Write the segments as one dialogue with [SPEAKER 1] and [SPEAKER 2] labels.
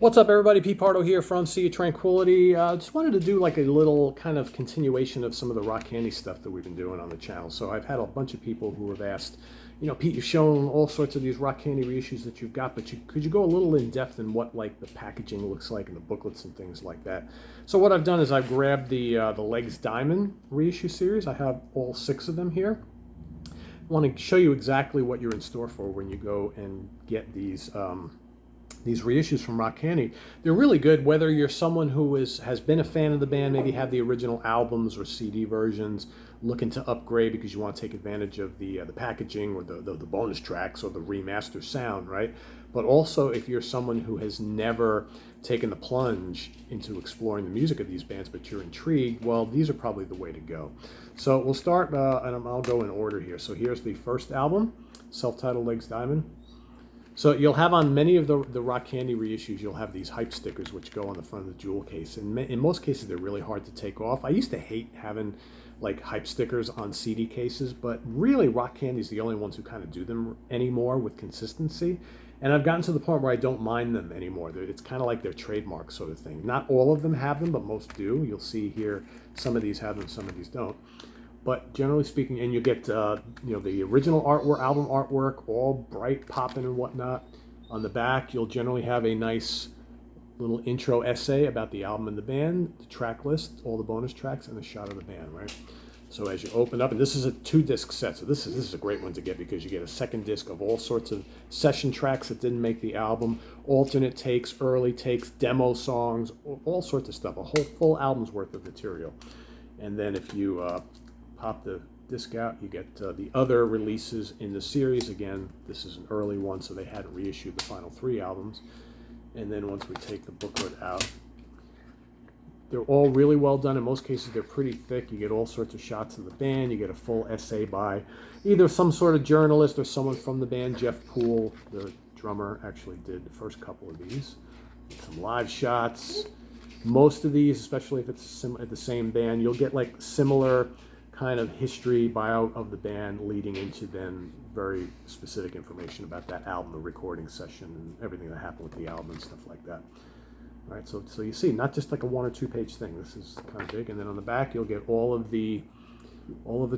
[SPEAKER 1] What's up, everybody? Pete Pardo here from Sea of Tranquility. Just wanted to do like a little kind of continuation of some of the rock candy stuff that we've been doing on the channel. So I've had a bunch of people who have asked, Pete, you've shown all sorts of these rock candy reissues that you've got, but could you go a little in depth in what like the packaging looks like and the booklets and things like that? So what I've done is I've grabbed the Legs Diamond reissue series. I have all 6 of them here. I want to show you exactly what you're in store for when you go and get these reissues from Rock Candy. They're really good whether you're someone who has been a fan of the band, maybe have the original albums or CD versions, looking to upgrade because you want to take advantage of the packaging or the bonus tracks or the remaster sound, right? But also if you're someone who has never taken the plunge into exploring the music of these bands, but you're intrigued, well, these are probably the way to go. So we'll start, and I'll go in order here. So here's the first album, self-titled Legs Diamond. So you'll have on many of the Rock Candy reissues, you'll have these hype stickers which go on the front of the jewel case. And in most cases, they're really hard to take off. I used to hate having like hype stickers on CD cases, but really Rock Candy's the only ones who kind of do them anymore with consistency. And I've gotten to the point where I don't mind them anymore. It's kind of like their trademark sort of thing. Not all of them have them, but most do. You'll see here, some of these have them, some of these don't. But generally speaking, and you get the original artwork, album artwork, all bright, popping and whatnot. On the back, you'll generally have a nice little intro essay about the album and the band, the track list, all the bonus tracks, and a shot of the band, right? So as you open up, and this is a 2-disc set, so this is a great one to get because you get a second disc of all sorts of session tracks that didn't make the album, alternate takes, early takes, demo songs, all sorts of stuff, a whole full album's worth of material. And then if you pop the disc out, you get the other releases in the series. Again, this is an early one, so they hadn't reissued the final 3 albums. And then once we take the booklet out, they're all really well done. In most cases, they're pretty thick. You get all sorts of shots of the band. You get a full essay by either some sort of journalist or someone from the band. Jeff Poole, the drummer, actually did the first couple of these. Some live shots. Most of these, especially if it's the same band, you'll get like similar kind of history bio of the band leading into then very specific information about that album, the recording session, and everything that happened with the album and stuff like that. All right, so you see, not just like a 1 or 2 page thing. This is kind of big, and then on the back you'll get all of the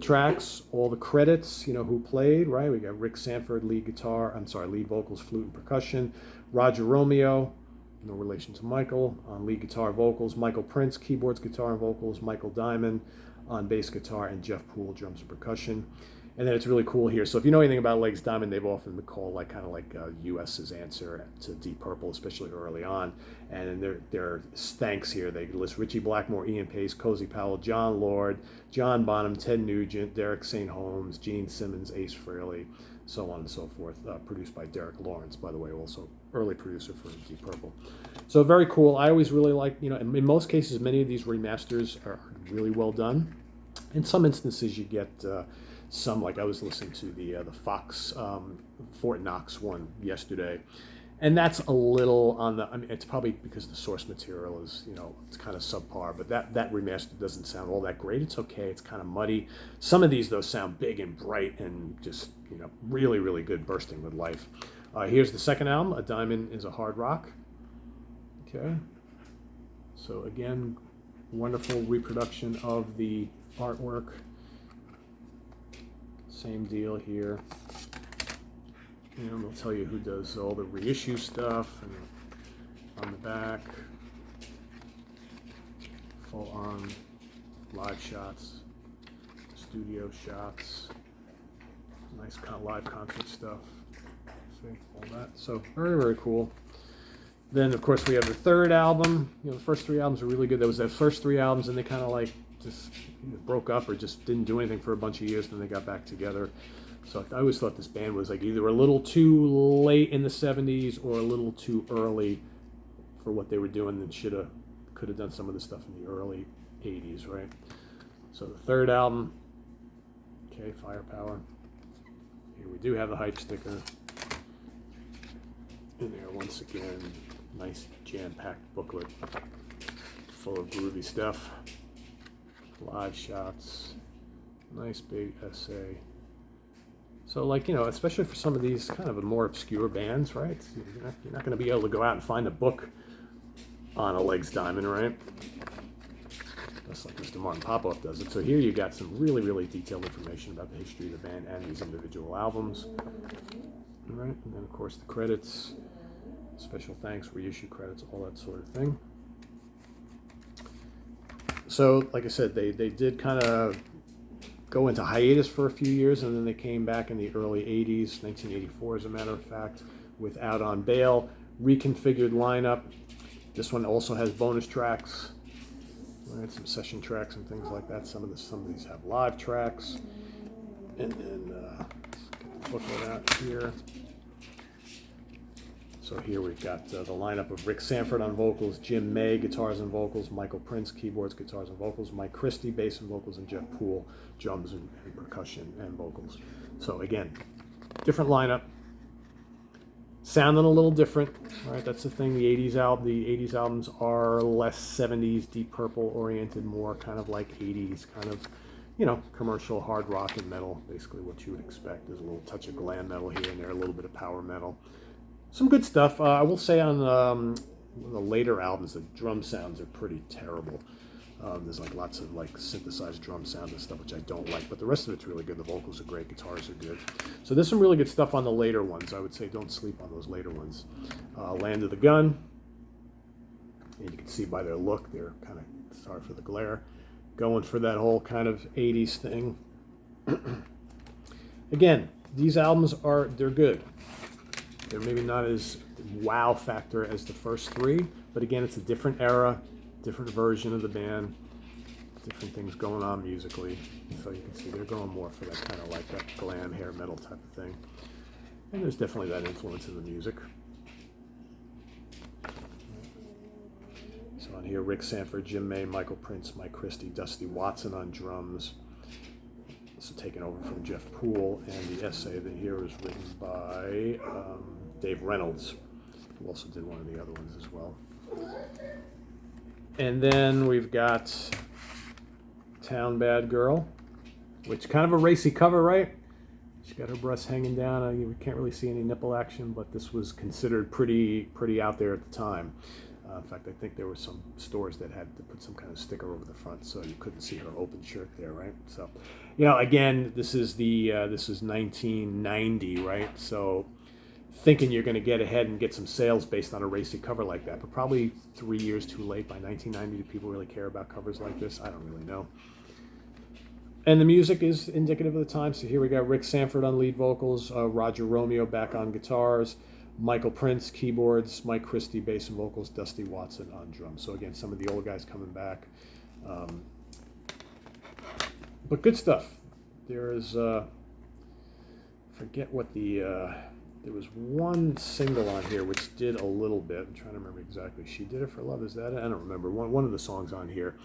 [SPEAKER 1] tracks, all the credits, who played. Right, we got Rick Sanford, lead vocals, flute, and percussion. Roger Romeo, no relation to Michael, on lead guitar, vocals. Michael Prince, keyboards, guitar, and vocals. Michael Diamond on bass guitar, and Jeff Poole, drums and percussion. And then it's really cool here. So if you know anything about Legs Diamond, they've often been called like kind of like US's answer to Deep Purple, especially early on. And their thanks here, they list Ritchie Blackmore, Ian Pace, Cozy Powell, John Lord, John Bonham, Ted Nugent, Derek St. Holmes, Gene Simmons, Ace Frehley, so on and so forth. Produced by Derek Lawrence, by the way, also early producer for Deep Purple. So very cool. I always really like, in most cases, many of these remasters are really well done. In some instances, you get some, like I was listening to the Fox Fort Knox one yesterday, and that's a little on the, it's probably because the source material is, it's kind of subpar, but that remaster doesn't sound all that great. It's okay. It's kind of muddy. Some of these, though, sound big and bright and just, really, really good, bursting with life. Here's the second album, A Diamond is a Hard Rock. Okay. So again, wonderful reproduction of the artwork. Same deal here. And they'll tell you who does all the reissue stuff, and on the back, full on live shots, studio shots, nice live concert stuff. See all that. So very, very cool. Then of course we have the third album. The first 3 albums are really good. There was the first 3 albums, and they kind of like just broke up or just didn't do anything for a bunch of years. Then they got back together. So I always thought this band was like either a little too late in the 70s or a little too early for what they were doing, and could have done some of the stuff in the early 80s, right? So the third album, okay, Firepower. Here we do have the hype sticker in there once again. Nice jam-packed booklet full of groovy stuff. Live shots, nice big essay. So like, especially for some of these kind of more obscure bands, right? You're not going to be able to go out and find a book on a Legs Diamond, right? Just like Mr. Martin Popoff does it. So here you got some really, really detailed information about the history of the band and these individual albums. All right, and then of course the credits, special thanks, reissue credits, all that sort of thing. So, like I said, they did kind of go into hiatus for a few years, and then they came back in the early 80s, 1984 as a matter of fact, with Out on Bail, reconfigured lineup. This one also has bonus tracks, right, some session tracks and things like that. Some of these have live tracks. And then let's get the booklet out here. So here we've got the lineup of Rick Sanford on vocals, Jim May, guitars and vocals, Michael Prince, keyboards, guitars and vocals, Mike Christie, bass and vocals, and Jeff Poole, drums and percussion and vocals. So again, different lineup, sounding a little different, right? That's the thing. The 80s albums are less 70s, Deep Purple oriented, more kind of like 80s, kind of, you know, commercial hard rock and metal, basically what you would expect. There's a little touch of glam metal here and there, a little bit of power metal. Some good stuff. I will say on the later albums, the drum sounds are pretty terrible. There's like lots of like synthesized drum sounds and stuff, which I don't like, but the rest of it's really good. The vocals are great, guitars are good. So there's some really good stuff on the later ones. I would say don't sleep on those later ones. Land of the Gun, and you can see by their look, they're kind of, sorry for the glare, going for that whole kind of 80s thing. Again, these albums they're good. They're maybe not as wow factor as the first three, but again, it's a different era, different version of the band, different things going on musically. So you can see they're going more for that kind of like that glam hair metal type of thing. And there's definitely that influence in the music. So on here, Rick Sanford, Jim May, Michael Prince, Mike Christie, Dusty Watson on drums. So taken over from Jeff Poole, and the essay that here is written by Dave Reynolds, who also did one of the other ones as well. And then we've got Town Bad Girl, which kind of a racy cover, right? She's got her breasts hanging down. You can't really see any nipple action, but this was considered pretty out there at the time. In fact, I think there were some stores that had to put some kind of sticker over the front so you couldn't see her open shirt there, right? So, you know, again, this is 1990, right? So, thinking you're going to get ahead and get some sales based on a racy cover like that, but probably 3 years too late. By 1990, do people really care about covers like this? I don't really know. And the music is indicative of the time. So here we got Rick Sanford on lead vocals, Roger Romeo back on guitars, Michael Prince, keyboards, Mike Christie, bass and vocals, Dusty Watson on drums. So again, some of the old guys coming back. But good stuff. There's, forget what there was one single on here which did a little bit. I'm trying to remember exactly. She Did It for Love, is that it? I don't remember. One of the songs on here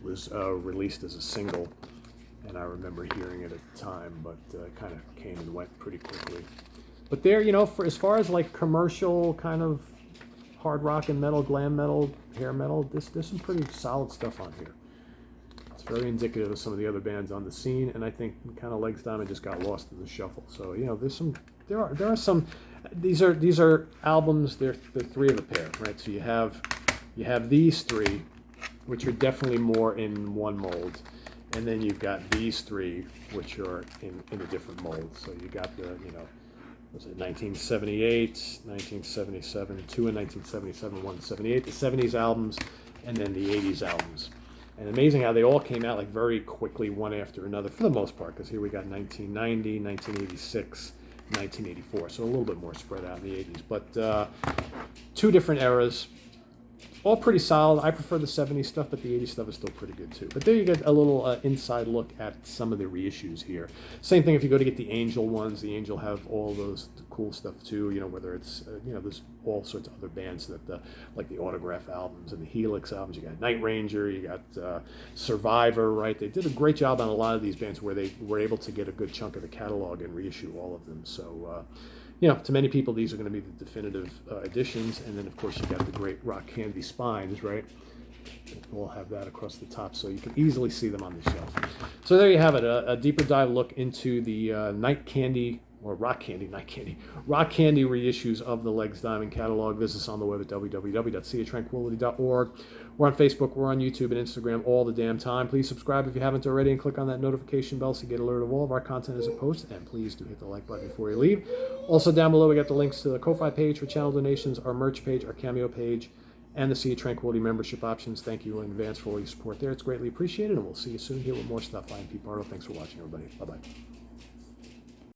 [SPEAKER 1] was released as a single, and I remember hearing it at the time, but it kind of came and went pretty quickly. But there, you know, for as far as like commercial kind of hard rock and metal, glam metal, hair metal, there's some pretty solid stuff on here. It's very indicative of some of the other bands on the scene, and I think kind of Legs Diamond just got lost in the shuffle. So, you know, there are some. These are albums. They're three of a pair, right? So you have these three, which are definitely more in one mold, and then you've got these three, which are in a different mold. So you got the, you know, was it 1978, 1977, two in 1977, one in 78, the 70s albums, and then the 80s albums. And amazing how they all came out like very quickly, one after another, for the most part, because here we got 1990, 1986, 1984, so a little bit more spread out in the 80s. But two different eras, all pretty solid. I prefer the 70s stuff, but the 80s stuff is still pretty good too. But there you get a little inside look at some of the reissues here. Same thing if you go to get the Angel ones. The Angel have all those cool stuff too, you know, whether it's, you know, there's all sorts of other bands that, like the Autograph albums and the Helix albums. You got Night Ranger, you got Survivor, right? They did a great job on a lot of these bands where they were able to get a good chunk of the catalog and reissue all of them. So, you know, to many people, these are going to be the definitive editions. And then, of course, you got the great rock candy spines, right? We'll have that across the top, so you can easily see them on the shelf. So there you have it, a deeper dive look into the Night Candy or rock candy, not candy, rock candy reissues of the Legs Diamond catalog. Visit us on the web at www.seatranquility.org. We're on Facebook, we're on YouTube and Instagram all the damn time. Please subscribe if you haven't already and click on that notification bell so you get alerted of all of our content as it posts. And please do hit the like button before you leave. Also down below we got the links to the Ko-Fi page for channel donations, our merch page, our Cameo page, and the Sea of Tranquility membership options. Thank you in advance for all your support there. It's greatly appreciated, and we'll see you soon here with more stuff. I'm Pete Pardo. Thanks for watching, everybody. Bye-bye.